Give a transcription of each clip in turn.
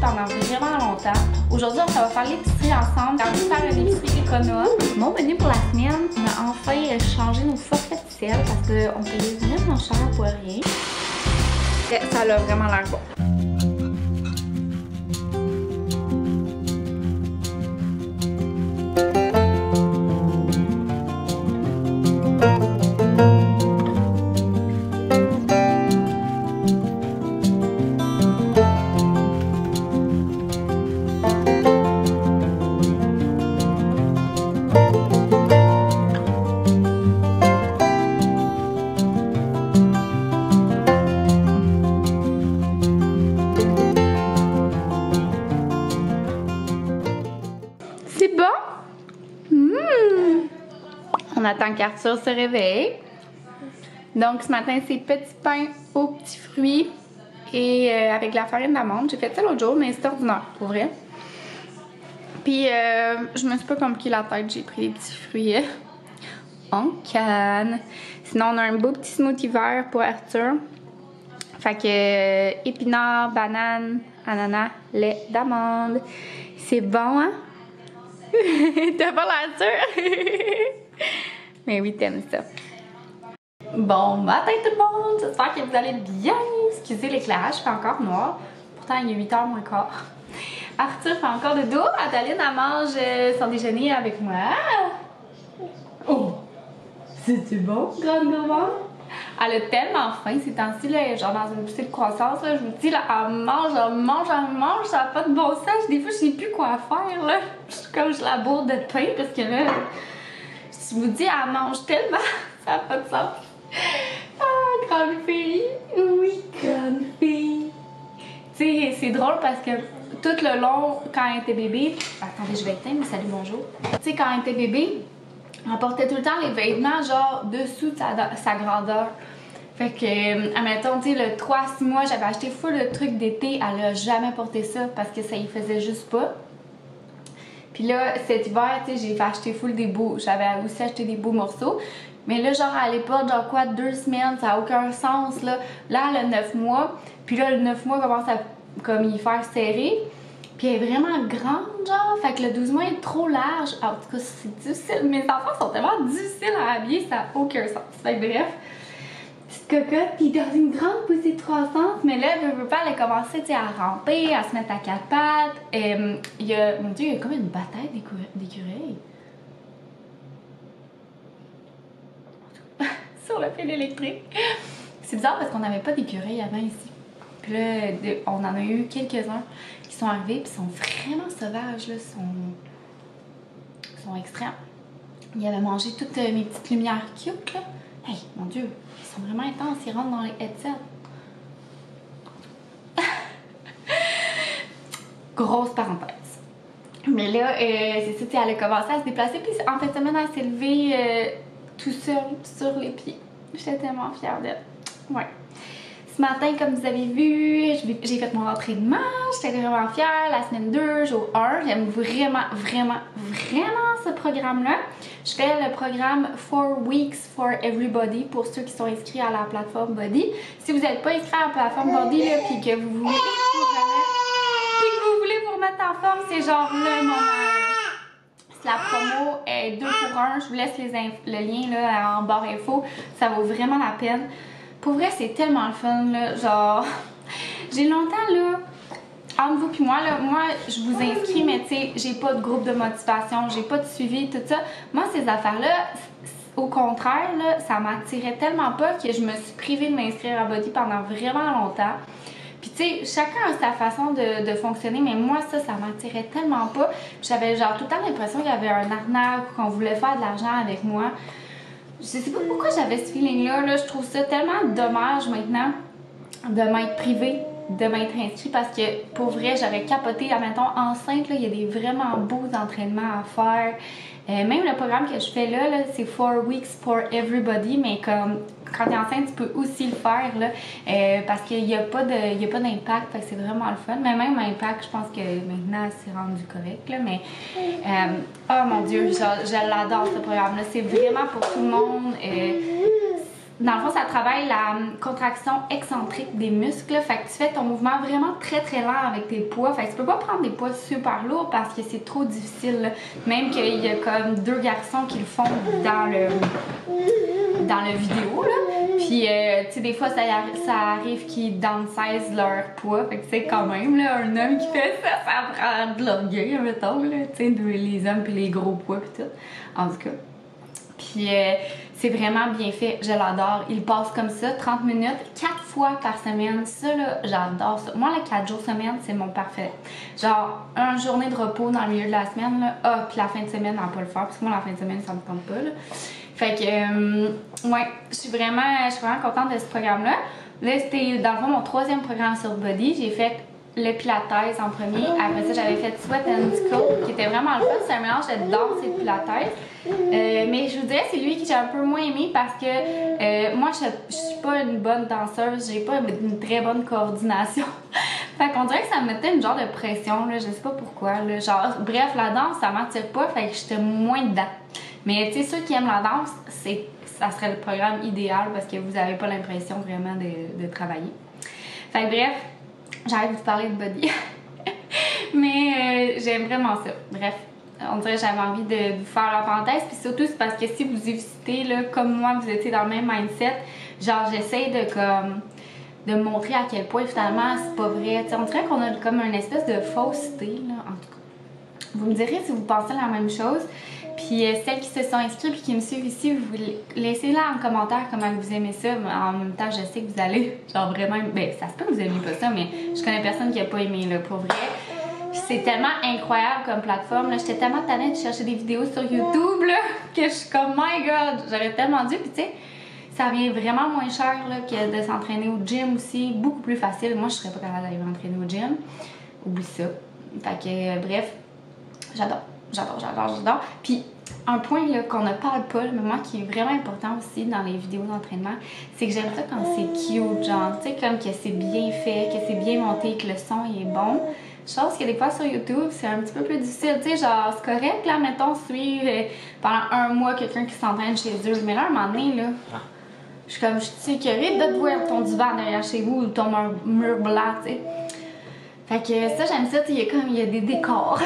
pendant vraiment longtemps. Aujourd'hui, on va faire l'épicerie ensemble. On va faire une épicerie économe. Mon menu pour la semaine, on a enfin changé nos forfaits de sel parce qu'on payait vraiment cher pour rien. Ça a vraiment l'air bon. C'est bon? On attend qu'Arthur se réveille. Donc ce matin, c'est petit pain aux petits fruits et avec de la farine d'amande. J'ai fait ça l'autre jour, mais c'est ordinaire, pour vrai. Puis je me suis pas compliqué la tête, j'ai pris des petits fruits en canne. Sinon, on a un beau petit smoothie vert pour Arthur. Fait que épinards, bananes, ananas, lait d'amande. C'est bon, hein? T'as pas l'air sûr? Mais oui, t'aimes ça. Bon matin tout le monde! J'espère que vous allez bien. Excusez l'éclairage, il fait encore noir. Pourtant, il est 8h moins quart. Arthur fait encore de dos. Adeline, elle mange son déjeuner avec moi. Oh! C'est-tu bon, grande gourmande? Elle a tellement faim ces temps-ci, là, genre dans une poussée de croissance, là, je vous dis, là, elle mange, ça n'a pas de bon sens. Des fois, je sais plus quoi faire, là. Comme je la bourre de pain, parce que là, je vous dis, elle mange tellement, ça n'a pas de sens. Ah, grande fille! Oui, grande fille! Tu sais, c'est drôle parce que tout le long, quand elle était bébé, attendez, je vais éteindre, salut, bonjour. Tu sais, quand elle était bébé, elle portait tout le temps les vêtements genre dessous de sa grandeur. Fait que, admettons, tu sais, le 3-6 mois, j'avais acheté full de trucs d'été, elle a jamais porté ça parce que ça y faisait juste pas. Puis là, cet hiver, tu sais, j'ai fait acheter full des beaux, j'avais aussi acheté des beaux morceaux. Mais là, genre, à l'époque, genre quoi, 2 semaines, ça n'a aucun sens, là. Là, elle a 9 mois, puis là, le 9 mois commence à, comme, y faire serrer. Puis elle est vraiment grande, genre, fait que le 12 mois est trop large. En tout cas, c'est difficile. Mes enfants sont tellement difficiles à habiller, ça n'a aucun sens. Fait que bref, petite cocotte, puis dans une grande poussée de croissance. Mais là, elle veut pas, elle a commencé, tu sais, à ramper, à se mettre à 4 pattes. Il y a, mon Dieu, il y a comme une bataille d'écureuils. Sur le fil électrique. C'est bizarre parce qu'on n'avait pas d'écureuils avant ici. Puis là, on en a eu quelques-uns qui sont arrivés, puis sont vraiment sauvages, là, sont extrêmes. Ils avaient mangé toutes mes petites lumières cute, là. Hey, mon Dieu, ils sont vraiment intenses, ils rentrent dans les headsets. Grosse parenthèse. Mais là, c'est ça, elle a commencé à se déplacer, puis en fin de semaine, elle s'est levée tout seule sur les pieds. J'étais tellement fière d'elle. Ouais. Ce matin, comme vous avez vu, j'ai fait mon entraînement, j'étais vraiment fière. La semaine 2, jour 1, j'aime vraiment ce programme-là. Je fais le programme 4 Weeks for Everybody pour ceux qui sont inscrits à la plateforme Body. Si vous n'êtes pas inscrit à la plateforme Body, là, puis que vous voulez vous remettre en forme, c'est genre le moment. La promo est 2 pour 1. Je vous laisse le lien là, en barre info. Ça vaut vraiment la peine. Pour vrai, c'est tellement le fun, là, genre, j'ai longtemps, là, entre vous puis moi, là, je vous inscris, mais tu sais, j'ai pas de groupe de motivation, j'ai pas de suivi, tout ça. Moi, ces affaires-là, au contraire, là, ça m'attirait tellement pas que je me suis privée de m'inscrire à Body pendant vraiment longtemps. Puis tu sais, chacun a sa façon de fonctionner, mais moi, ça m'attirait tellement pas. J'avais genre tout le temps l'impression qu'il y avait un arnaque, qu'on voulait faire de l'argent avec moi. Je sais pas pourquoi j'avais ce feeling-là. Là. Je trouve ça tellement dommage maintenant de m'être privée, de m'être inscrite parce que pour vrai, j'aurais capoté. Admettons, enceinte, il y a des vraiment beaux entraînements à faire. Même le programme que je fais là c'est 4 Weeks for Everybody, mais comme quand tu es enceinte, tu peux aussi le faire là, parce qu'il n'y a pas d'impact, c'est vraiment le fun. Mais même impact, je pense que maintenant c'est rendu correct là, mais oh mon Dieu, je l'adore ce programme-là, c'est vraiment pour tout le monde. dans le fond, ça travaille la contraction excentrique des muscles. Fait que tu fais ton mouvement vraiment très lent avec tes poids. Fait que tu peux pas prendre des poids super lourds parce que c'est trop difficile, là. Même qu'il y a comme 2 garçons qui le font dans le vidéo, là. Puis, tu sais, des fois, ça arrive qu'ils downsize leur poids. Fait que, tu sais, quand même, là, un homme qui fait ça, ça prend de l'orgueil, mettons, là. Tu sais, les hommes puis les gros poids puis tout. En tout cas. Puis, c'est vraiment bien fait, je l'adore. Il passe comme ça, 30 minutes, 4 fois par semaine. Ça, là, j'adore ça. Moi, les 4 jours semaine, c'est mon parfait. Genre, une journée de repos dans le milieu de la semaine, là. Ah, puis la fin de semaine, on va pas le faire, parce que moi, la fin de semaine, ça me tente pas, là. Fait que, ouais, je suis vraiment contente de ce programme-là. Là, c'était, dans le fond, mon 3e programme sur Body. J'ai fait le Pilates en premier. Après ça, j'avais fait Sweat and Sculpt, qui était vraiment le fun. C'est un mélange de danse et de Pilates. Mais je vous dirais, c'est lui que j'ai un peu moins aimé parce que moi, je suis pas une bonne danseuse. J'ai pas une très bonne coordination. Fait qu'on dirait que ça me mettait une genre de pression, là. Je sais pas pourquoi, là. Genre, bref, la danse, ça m'attire pas. Fait que j'étais moins dedans. Mais tu sais, ceux qui aiment la danse, ça serait le programme idéal parce que vous avez pas l'impression vraiment de travailler. Fait que bref, j'arrête de vous parler de Body. Mais j'aime vraiment ça. Bref, on dirait que j'avais envie de vous faire la parenthèse. Puis surtout, c'est parce que si vous hésitez, là, comme moi, vous étiez dans le même mindset, genre j'essaie de montrer à quel point finalement c'est pas vrai. T'sais, on dirait qu'on a comme une espèce de fausseté, là, en tout cas. Vous me direz si vous pensez la même chose. Puis celles qui se sont inscrites et qui me suivent ici, vous laissez là en commentaire comment vous aimez ça. Mais en même temps, je sais que vous allez genre vraiment... Ben, ça se peut que vous aimez pas ça, mais je connais personne qui a pas aimé, là, pour vrai. Puis c'est tellement incroyable comme plateforme, là. J'étais tellement tannée de chercher des vidéos sur YouTube, là, que je suis comme, my God, j'aurais tellement dû. Puis tu sais, ça vient vraiment moins cher, là, que de s'entraîner au gym aussi. Beaucoup plus facile. Moi, je serais pas capable d'aller m'entraîner au gym. Oublie ça. Fait que, bref, j'adore. Puis, un point là qu'on ne parle pas, mais moi qui est vraiment important aussi dans les vidéos d'entraînement, c'est que j'aime ça quand c'est cute, genre, tu sais, comme que c'est bien fait, que c'est bien monté, que le son il est bon. Chose que des fois sur YouTube, c'est un petit peu plus difficile, tu sais, genre, c'est correct, là, mettons, suivre pendant un mois quelqu'un qui s'entraîne chez eux, mais là, à un moment donné, là, je suis comme, je suis écœurée de te voir ton divan derrière chez vous ou ton mur blanc, tu sais. Fait que ça, j'aime ça, tu sais, il y a des décors.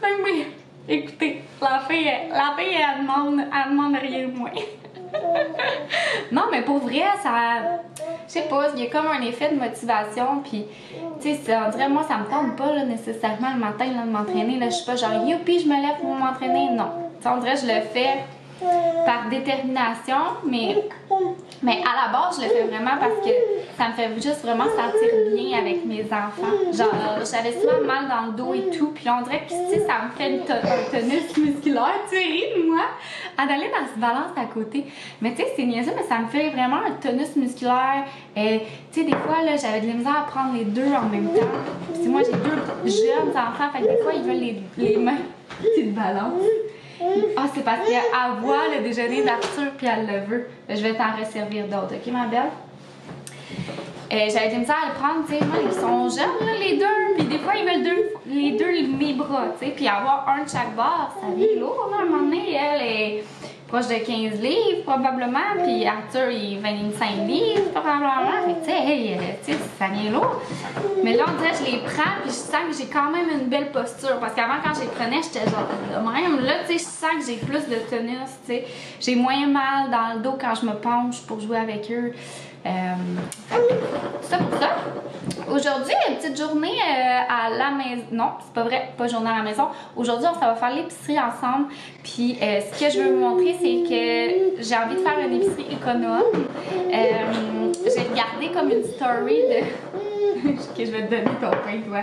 Mais écoutez, la fille, elle demande rien de moins. Non, mais pour vrai, ça... Je sais pas, il y a comme un effet de motivation, puis... Tu sais, on dirait, moi, ça me tente pas, là, nécessairement, le matin, là, de m'entraîner. Là, je suis pas genre, youpi, je me lève pour m'entraîner. Non. Tu sais, on dirait, je le fais par détermination, mais à la base, je le fais vraiment parce que ça me fait juste vraiment sentir bien avec mes enfants. Genre, j'avais souvent mal dans le dos et tout, puis là, on dirait que, tu sais, ça me fait un tonus musculaire. Tu ris de moi? D'aller dans ce balance à côté. Mais tu sais, c'est niaiseux, mais ça me fait vraiment un tonus musculaire. Tu sais, des fois, là, j'avais de la misère à prendre les deux en même temps. Puis moi, j'ai 2 jeunes enfants, fait que des fois, ils veulent les mains. Petite balance. Ah, c'est parce qu'elle voit le déjeuner d'Arthur puis elle le veut. Je vais t'en resservir d'autres, ok, ma belle? J'avais de la misère à le prendre, tu sais. Moi, ils sont jeunes, là, les deux. Puis des fois, ils veulent les deux mes bras, tu sais. Puis avoir un de chaque bord, ça vient lourd, là. À un moment donné, elle est proche de 15 livres, probablement. Puis Arthur, il est 25 livres, probablement. Fait que, tu sais, hey, ça vient lourd. Mais là, on dirait que je les prends, puis je sens que j'ai quand même une belle posture. Parce qu'avant, quand je les prenais, j'étais genre de même. Là, tu sais, je sens que j'ai plus de tonus, tu sais. J'ai moins mal dans le dos quand je me penche pour jouer avec eux. Ça pour ça. Aujourd'hui, une petite journée à la maison. Non, c'est pas vrai, pas journée à la maison. Aujourd'hui, on va faire l'épicerie ensemble. Puis, ce que je veux vous montrer, c'est que j'ai envie de faire une épicerie économe. J'ai regardé comme une story de. Que je vais te donner ton pain, toi.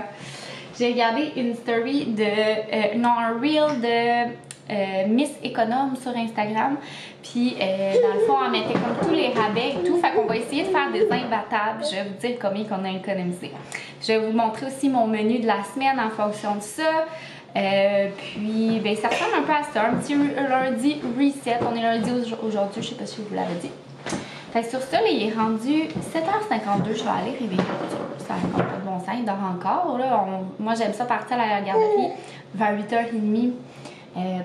J'ai regardé une story de. Non, un reel de Miss Économe sur Instagram. Puis, dans le fond, on mettait comme tous les rabais et tout. Fait qu'on va essayer de faire des imbattables. Je vais vous dire combien qu'on a économisé. Je vais vous montrer aussi mon menu de la semaine en fonction de ça. Puis, ben, ça ressemble un peu à ça. Un petit lundi reset. On est lundi aujourd'hui, je sais pas si je vous l'avais dit. Fait que sur ça, là, il est rendu 7h52. Je vais aller réveiller Arthur. Ça n'a pas de bon sens. Il dort encore. Là. Moi, j'aime ça partir à la garderie vers 8h30.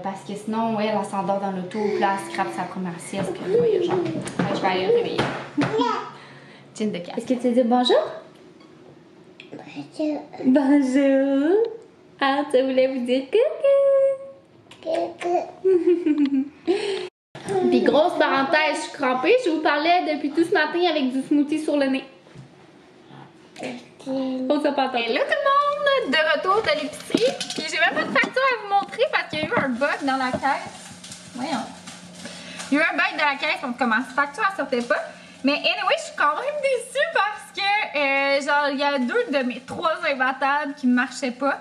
Parce que sinon, ouais, elle s'endort dans l'auto, puis là, elle scrape sa première sieste, puis là, genre, je vais aller le réveiller. Jean de casse. Est-ce que tu dis bonjour? Bonjour. Bonjour. Ah, ça voulait vous dire coucou. Puis grosse parenthèse, je suis crampée, je vous parlais depuis tout ce matin avec du smoothie sur le nez. Oh, ça part. Et là, tout le monde, de retour de l'épicerie. Puis j'ai même pas de facture à vous montrer parce qu'il y a eu un bug dans la caisse. Voyons. Il y a eu un bug dans la caisse, donc comment cette facture elle sortait pas. Mais anyway, je suis quand même déçue parce que genre il y a 2 de mes 3 imbattables qui marchaient pas.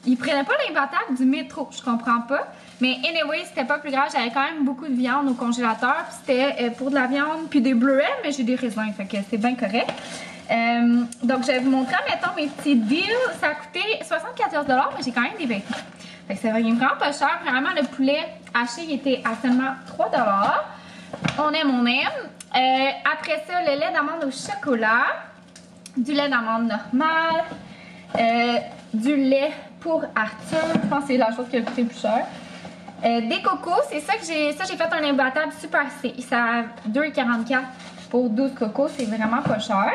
Ils prenaient pas l'imbattable du métro, je comprends pas. Mais anyway, c'était pas plus grave, j'avais quand même beaucoup de viande au congélateur. Puis c'était pour de la viande puis des bleuets, mais j'ai des raisins, fait que c'est bien correct. Donc je vais vous montrer, mettons, mes petits deals. Ça a coûté 74$, mais j'ai quand même des vêtements. Fait que c'est vraiment pas cher. Vraiment, le poulet haché il était à seulement 3$. On aime. Après ça, le lait d'amande au chocolat, du lait d'amande normal, du lait pour Arthur, je pense que c'est la chose qui a coûté le plus cher. Des cocos, c'est ça que j'ai fait un imbattable super C. Ça a 2,44$ pour 12 cocos, c'est vraiment pas cher.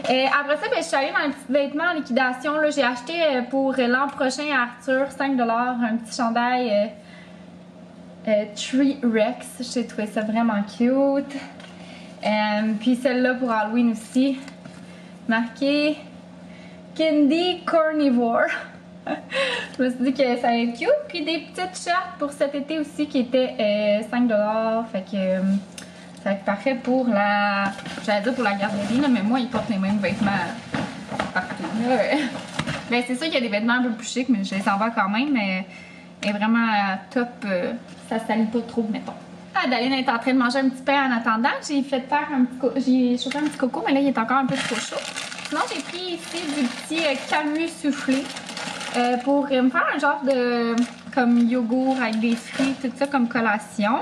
Après ça, je suis allée dans les petits vêtements en liquidation. J'ai acheté pour l'an prochain à Arthur 5$ un petit chandail Tree Rex. J'ai trouvé ça vraiment cute. Puis celle-là pour Halloween aussi, marqué Candy Carnivore. Je me suis dit que ça allait être cute. Puis des petites shirts pour cet été aussi qui étaient 5$. Fait que ça va être parfait pour la... J'allais dire pour la garderie, là, mais moi, ils portent les mêmes vêtements partout. Ben, c'est sûr qu'il y a des vêtements un peu plus chics, mais je les envoie quand même. Mais est vraiment top. Ça se salit pas trop, mettons. Daline est en train de manger un petit pain en attendant. J'ai fait faire un petit... J'ai chauffé un petit coco, mais là, il est encore un peu trop chaud. Sinon, j'ai pris ici du petit Camus soufflé pour me faire un genre de comme yogourt avec des fruits, tout ça comme collation.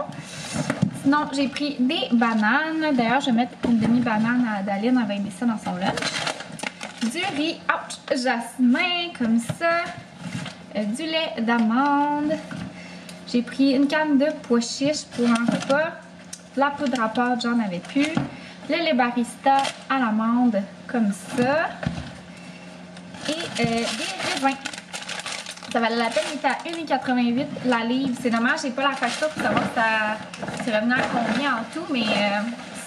Sinon, j'ai pris des bananes. D'ailleurs, je vais mettre une demi-banane à Daline. Elle va aimer ça dans son lunch. Du riz, ouch, jasmin, comme ça. Du lait d'amande. J'ai pris une canne de pois chiches pour un repas. La poudre à pâte, j'en avais plus. Le lait barista à l'amande, comme ça. Et des raisins. Ça valait la peine, il était à 1,88$ la livre. C'est dommage, j'ai pas la facture pour savoir c'est revenu à combien en tout, mais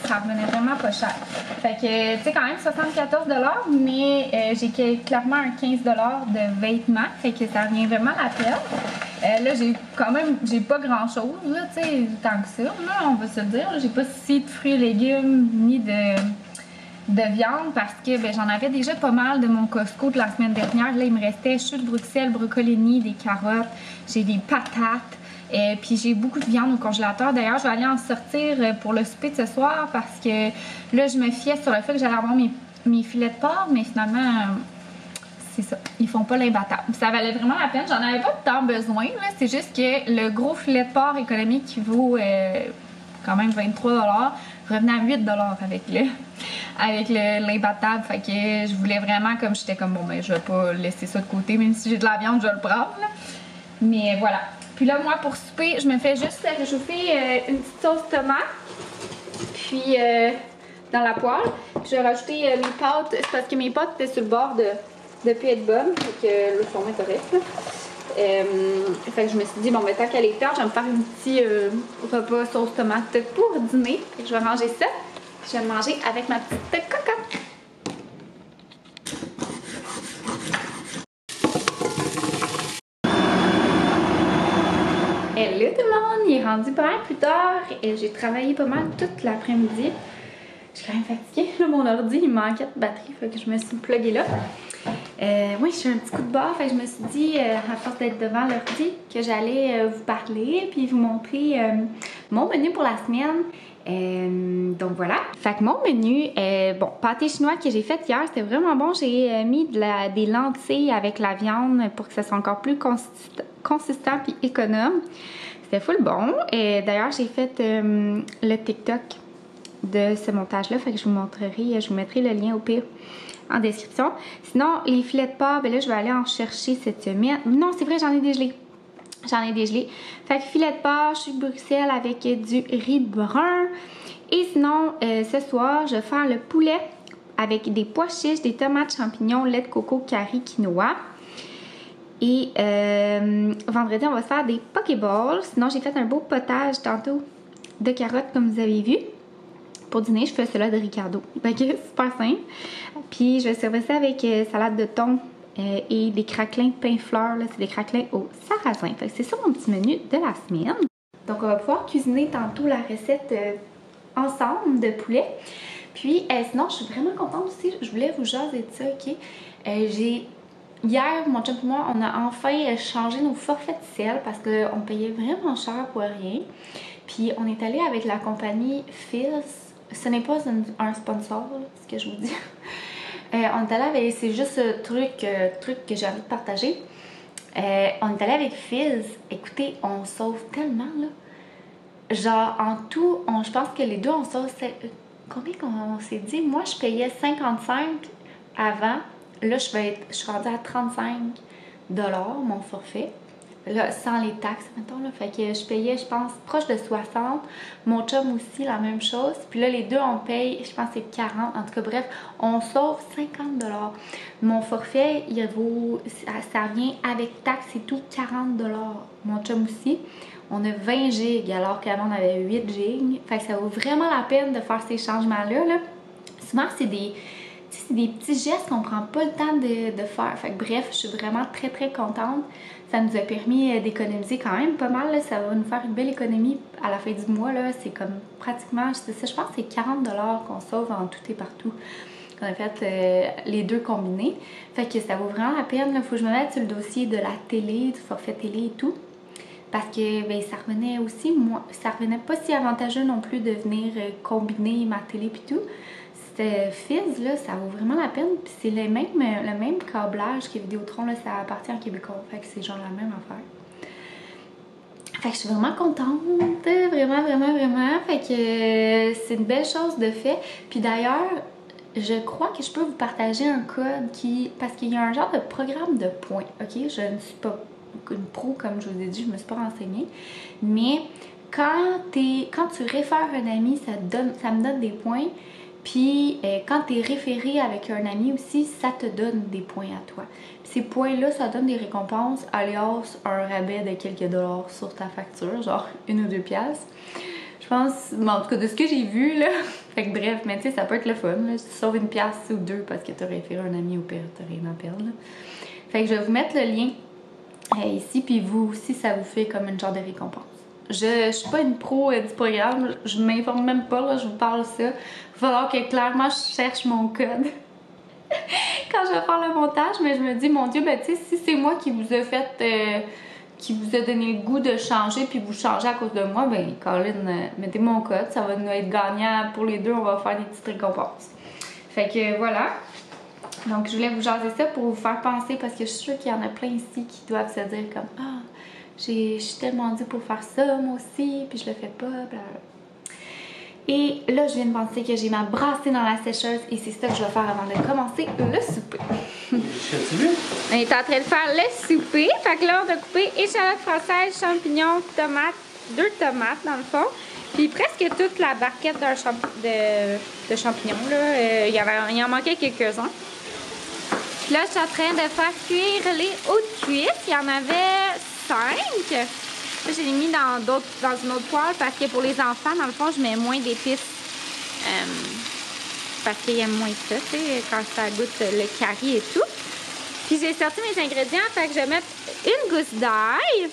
ça revenait vraiment pas cher. Fait que, tu sais, quand même 74$, mais j'ai clairement un 15$ de vêtements. Fait que ça revient vraiment la peine. Là, j'ai pas grand chose, là, tu sais, tant que ça, là, on va se le dire. J'ai pas si de fruits et légumes, ni de viande parce que j'en avais déjà pas mal de mon Costco de la semaine dernière. Là, il me restait choux de Bruxelles, broccolini, des carottes, j'ai des patates, puis j'ai beaucoup de viande au congélateur. D'ailleurs, je vais aller en sortir pour le souper de ce soir parce que là, je me fiais sur le fait que j'allais avoir mes filets de porc, mais finalement, c'est ça, ils font pas l'imbattable. Ça valait vraiment la peine. J'en avais pas tant besoin, c'est juste que le gros filet de porc économique qui vaut quand même 23$ revenait à 8$ avec l'imbattable. Fait que je voulais vraiment, comme j'étais comme bon, je vais pas laisser ça de côté, même si j'ai de la viande, je vais le prendre. Là. Mais voilà. Puis là, moi, pour souper, je me fais juste réchauffer une petite sauce tomate. Puis dans la poêle. Puis je vais rajouter mes pâtes. C'est parce que mes pâtes étaient sur le bord de plus être bonnes. Fait que le format est correct. Fait que je me suis dit, bon, tant qu'elle est tard, je vais me faire un petit repas sauce tomate pour dîner. Fait que je vais ranger ça. Je vais manger avec ma petite cocotte. Hello tout le monde! Il est rendu pas mal plus tard. J'ai travaillé pas mal toute l'après-midi. Je suis quand même fatiguée. Là, mon ordi, il manquait de batterie. Fait que je me suis pluguée là. Oui, j'ai un petit coup de barre, fait que je me suis dit, à force d'être devant l'ordi, que j'allais vous parler puis vous montrer mon menu pour la semaine. Donc voilà. Fait que mon menu, bon, pâté chinois que j'ai fait hier, c'était vraiment bon. J'ai mis des lentilles avec la viande pour que ça soit encore plus consistant puis économe. C'était full bon. D'ailleurs, j'ai fait le TikTok de ce montage-là, fait que je vous mettrai le lien au pire en description. Sinon, les filets de porc, là, je vais aller en chercher cette semaine. Non, c'est vrai, j'en ai dégelé. J'en ai dégelé. Fait que filet de porc, chou de Bruxelles avec du riz brun. Et sinon, ce soir, je vais faire le poulet avec des pois chiches, des tomates, champignons, lait de coco, curry, quinoa. Et vendredi, on va se faire des pokéballs. Sinon, j'ai fait un beau potage tantôt de carottes, comme vous avez vu. Pour dîner, je fais cela de Ricardo. Fait que super simple. Puis, je vais servir ça avec salade de thon et des craquelins pain fleur. C'est des craquelins au sarrasin. Fait que c'est ça mon petit menu de la semaine. Donc, on va pouvoir cuisiner tantôt la recette ensemble de poulet. Puis, sinon, je suis vraiment contente aussi. Je voulais vous jaser de ça, OK? Hier, mon chum et moi, on a enfin changé nos forfaits de sel parce qu'on payait vraiment cher pour rien. Puis, on est allé avec la compagnie Fizz. Ce n'est pas un sponsor, là, ce que je vous dis. On est allé avec... C'est juste ce truc que j'ai envie de partager. On est allé avec Fizz. Écoutez, on sauve tellement, là. Genre, en tout, je pense que les deux, on sauve... Combien qu'on s'est dit? Moi, je payais 55 avant. Là, je suis rendue à 35 $ mon forfait. Là, sans les taxes, mettons. Là. Fait que je payais, je pense, proche de 60. Mon chum aussi, la même chose. Puis là, les deux, on paye, je pense, c'est 40. En tout cas, bref, on sauve 50 $. Mon forfait, il vaut, ça vient avec taxes et tout, 40 $. Mon chum aussi. On a 20 gigs, alors qu'avant, on avait 8 gigs. Fait que ça vaut vraiment la peine de faire ces changements-là. Là. Souvent, c'est des petits gestes qu'on prend pas le temps de faire. Fait que bref, je suis vraiment très très contente. Ça nous a permis d'économiser quand même pas mal. Là. Ça va nous faire une belle économie à la fin du mois. C'est comme pratiquement, je pense que c'est 40 $ qu'on sauve en tout et partout. On a fait les deux combinés. Fait que ça vaut vraiment la peine. Il faut que je me mette sur le dossier de la télé, du forfait télé et tout. Parce que ben, ça revenait aussi, ça revenait pas si avantageux non plus de venir combiner ma télé et tout. Fizz, là, ça vaut vraiment la peine. Puis c'est le même câblage que Vidéotron, là, ça appartient à Québécois. Fait que c'est genre la même affaire. Fait que je suis vraiment contente. Vraiment, vraiment, vraiment. Fait que c'est une belle chose de fait. Puis d'ailleurs, je crois que je peux vous partager un code parce qu'il y a un genre de programme de points. OK? Je ne suis pas une pro, comme je vous ai dit, je me suis pas renseignée. Mais quand tu réfères un ami, ça me donne des points. Puis quand tu es référé avec un ami aussi, ça te donne des points à toi. Puis ces points-là, ça donne des récompenses, alias un rabais de quelques dollars sur ta facture, genre 1 ou 2 piastres. Je pense, en tout cas de ce que j'ai vu, là. Fait que bref, mais tu sais, ça peut être le fun, là. Sauf 1 piastre ou 2 parce que tu as référé un ami au pire, tu rien à perdre, là. Fait que je vais vous mettre le lien ici, puis vous aussi, ça vous fait comme une genre de récompense. Je suis pas une pro du programme, je m'informe même pas, là, je vous parle ça. Il va falloir que clairement je cherche mon code quand je vais faire le montage, mais je me dis, mon Dieu, ben tu sais, si c'est moi qui vous a fait, qui vous a donné le goût de changer, puis vous changez à cause de moi, ben Colin, mettez mon code, ça va nous être gagnant pour les deux, on va faire des petites récompenses. Fait que voilà. Donc je voulais vous jaser ça pour vous faire penser, parce que je suis sûre qu'il y en a plein ici qui doivent se dire comme, ah, je suis tellement due pour faire ça, moi aussi, puis je le fais pas, blablabla. Et là, je viens de penser que j'ai ma brassée dans la sécheuse et c'est ça que je vais faire avant de commencer le souper. On est en train de faire le souper. Fait que là, on a coupé échalotes françaises, champignons, tomates, 2 tomates dans le fond. Puis presque toute la barquette de champignons, là. Il en manquait quelques-uns. Puis là, je suis en train de faire cuire les hauts de cuisse. Il y en avait 5. Là, je l'ai mis dans une autre poêle parce que pour les enfants, dans le fond, je mets moins d'épices. Parce qu'ils aiment moins ça, tu sais, quand ça goûte le curry et tout. Puis j'ai sorti mes ingrédients, fait que je vais mettre une gousse d'ail.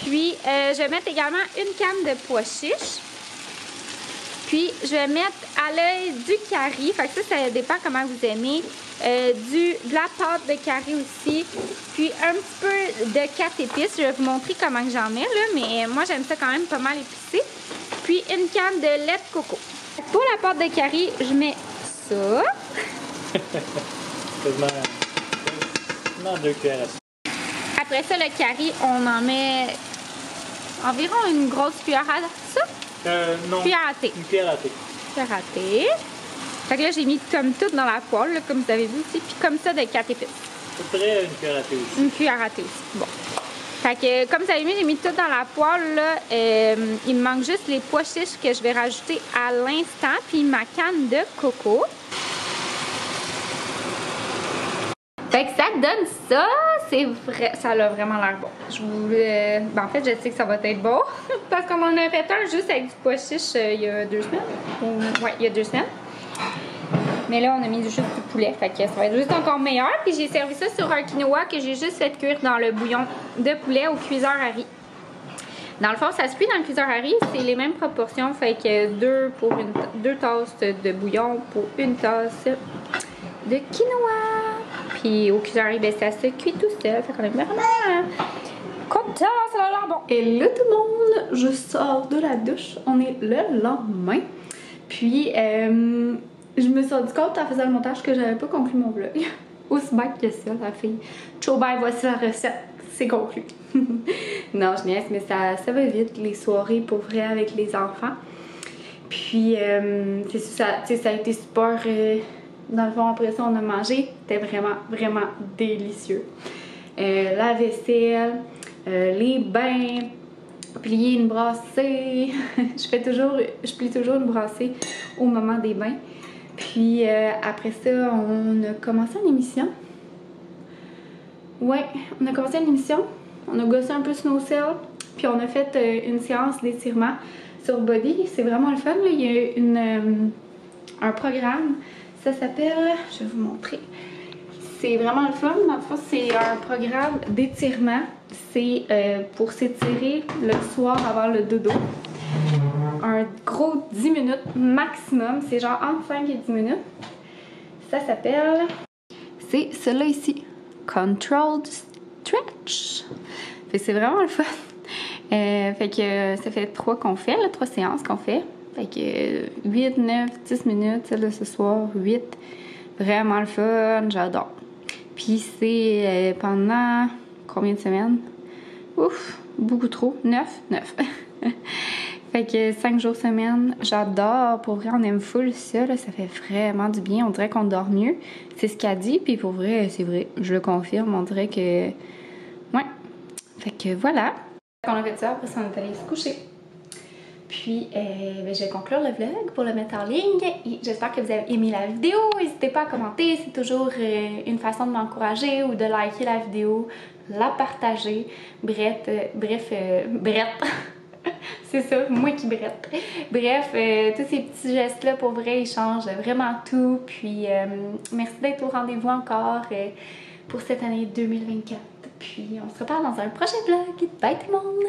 Puis je vais mettre également une canne de pois chiches. Puis je vais mettre à l'œil du curry. Fait que ça dépend comment vous aimez. De la pâte de curry aussi. Puis un petit peu de 4 épices. Je vais vous montrer comment que j'en mets là. Mais moi j'aime ça quand même pas mal épicé. Puis une canne de lait de coco. Pour la pâte de curry, je mets ça. Après ça, le curry, on en met environ une grosse cuillère à ça. Non. Cuillère à thé. Une cuillère à thé. Cuillère à thé. Fait que là, j'ai mis comme tout dans la poêle, là, comme vous avez vu aussi. Puis comme ça, de 4 épices. À peu près une cuillère à thé aussi. Une cuillère à thé aussi. Bon. Fait que, comme vous avez vu, j'ai mis tout dans la poêle, là. Il me manque juste les pois chiches que je vais rajouter à l'instant, puis ma canne de coco. Fait que ça donne ça, c'est vrai, ça a vraiment l'air bon. Je voulais, en fait, je sais que ça va être bon, parce qu'on en a fait un juste avec du pois chiche il y a 2 semaines. Ouais, il y a 2 semaines. Mais là, on a mis juste du poulet, fait que ça va être juste encore meilleur. Puis j'ai servi ça sur un quinoa que j'ai juste fait cuire dans le bouillon de poulet au cuiseur à riz. Dans le fond, ça se cuit dans le cuiseur à riz, c'est les mêmes proportions, fait que 2 tasses de bouillon pour 1 tasse de quinoa. Puis au cuiseur à riz, ben, ça se cuit tout seul, fait qu'on est vraiment content, ça a l'air bon. Et là tout le monde, je sors de la douche, on est le lendemain. Puis je me suis rendu compte en faisant le montage que j'avais pas conclu mon vlog. Aussi bête que ça, la fille. Ciao bye, voici la recette, c'est conclu. Non, je niaise, mais ça va vite, les soirées pour vrai avec les enfants. Puis, ça a été super. Dans le fond, après ça, on a mangé. C'était vraiment, vraiment délicieux. La vaisselle, les bains, plier une brassée. Je plie toujours une brassée au moment des bains. Puis après ça, on a commencé une émission. Ouais, on a commencé une émission. On a gossé un peu sur nos selles. Puis on a fait une séance d'étirement sur Body. C'est vraiment le fun, là. Il y a un programme. Ça s'appelle... Je vais vous montrer. C'est vraiment le fun. Dans le fond, c'est un programme d'étirement. C'est pour s'étirer le soir avant le dodo. Un gros 10 minutes maximum. C'est genre entre 5 et 10 minutes. Ça s'appelle... C'est celui-là ici. Controlled Stretch. Fait que c'est vraiment le fun. Fait que ça fait 3 qu'on fait, là, 3 séances qu'on fait. Fait que 8, 9, 10 minutes, celle de ce soir, 8. Vraiment le fun, j'adore. Puis c'est pendant combien de semaines? Ouf, beaucoup trop. 9? 9. Fait que 5 jours semaine, j'adore. Pour vrai, on aime full ça, là, ça fait vraiment du bien. On dirait qu'on dort mieux. C'est ce qu'elle dit, puis pour vrai, c'est vrai. Je le confirme, on dirait que... Ouais. Fait que voilà. On a fait ça, après ça, on est allé se coucher. Puis, je vais conclure le vlog pour le mettre en ligne. J'espère que vous avez aimé la vidéo. N'hésitez pas à commenter, c'est toujours une façon de m'encourager ou de liker la vidéo, la partager. Bref. C'est ça, moi qui brette. Bref, tous ces petits gestes-là, pour vrai, ils changent vraiment tout. Puis, merci d'être au rendez-vous encore pour cette année 2024. Puis, on se reparle dans un prochain vlog. Bye tout le monde!